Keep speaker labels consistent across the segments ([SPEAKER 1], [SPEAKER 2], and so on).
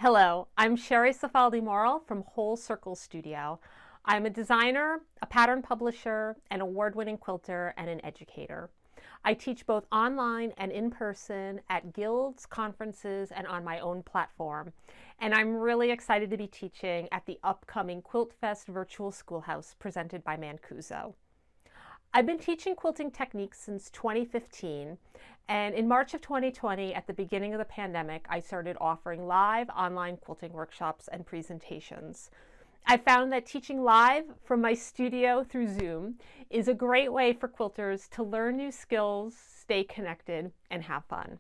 [SPEAKER 1] Hello, I'm Sheri Cifaldi-Morrill from Whole Circle Studio. I'm a designer, a pattern publisher, an award-winning quilter, and an educator. I teach both online and in person at guilds, conferences, and on my own platform. And I'm really excited to be teaching at the upcoming Quilt Fest virtual schoolhouse presented by Mancuso. I've been teaching quilting techniques since 2015, and in March of 2020, at the beginning of the pandemic, I started offering live online quilting workshops and presentations. I found that teaching live from my studio through Zoom is a great way for quilters to learn new skills, stay connected, and have fun.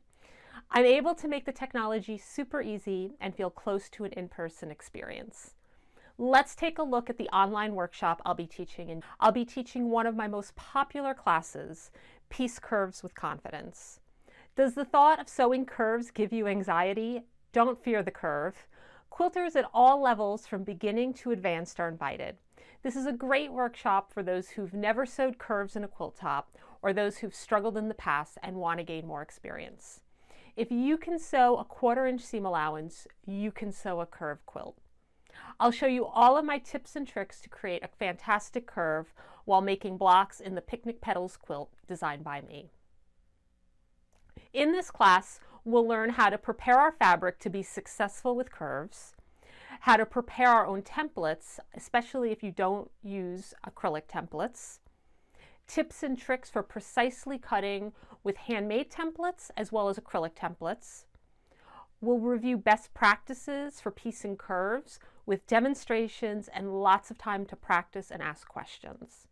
[SPEAKER 1] I'm able to make the technology super easy and feel close to an in-person experience. Let's take a look at the online workshop I'll be teaching. I'll be teaching one of my most popular classes, Piece Curves with Confidence. Does the thought of sewing curves give you anxiety? Don't fear the curve. Quilters at all levels from beginning to advanced are invited. This is a great workshop for those who've never sewed curves in a quilt top or those who've struggled in the past and want to gain more experience. If you can sew a 1/4 inch seam allowance, you can sew a curved quilt. I'll show you all of my tips and tricks to create a fantastic curve while making blocks in the Picnic Petals quilt designed by me. In this class, we'll learn how to prepare our fabric to be successful with curves, how to prepare our own templates, especially if you don't use acrylic templates, tips and tricks for precisely cutting with handmade templates as well as acrylic templates. We'll review best practices for piecing curves with demonstrations and lots of time to practice and ask questions.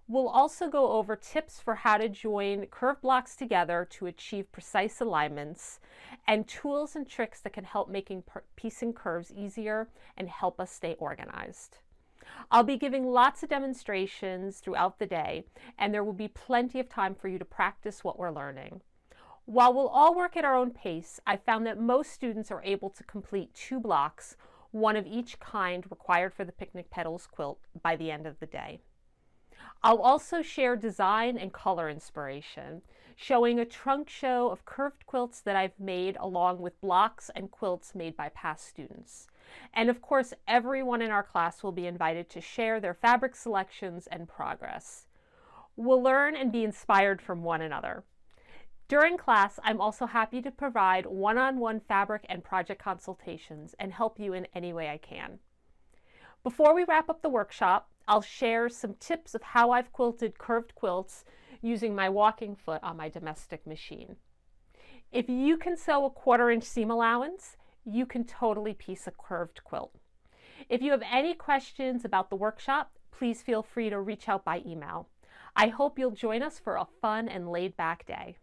[SPEAKER 1] We'll also go over tips for how to join curved blocks together to achieve precise alignments and tools and tricks that can help making piecing curves easier and help us stay organized. I'll be giving lots of demonstrations throughout the day, and there will be plenty of time for you to practice what we're learning. While we'll all work at our own pace, I found that most students are able to complete 2 blocks, one of each kind required for the Picnic Petals quilt by the end of the day. I'll also share design and color inspiration, showing a trunk show of curved quilts that I've made along with blocks and quilts made by past students. And of course, everyone in our class will be invited to share their fabric selections and progress. We'll learn and be inspired from one another. During class, I'm also happy to provide one-on-one fabric and project consultations and help you in any way I can. Before we wrap up the workshop, I'll share some tips of how I've quilted curved quilts using my walking foot on my domestic machine. If you can sew a 1/4 inch seam allowance, you can totally piece a curved quilt. If you have any questions about the workshop, please feel free to reach out by email. I hope you'll join us for a fun and laid-back day.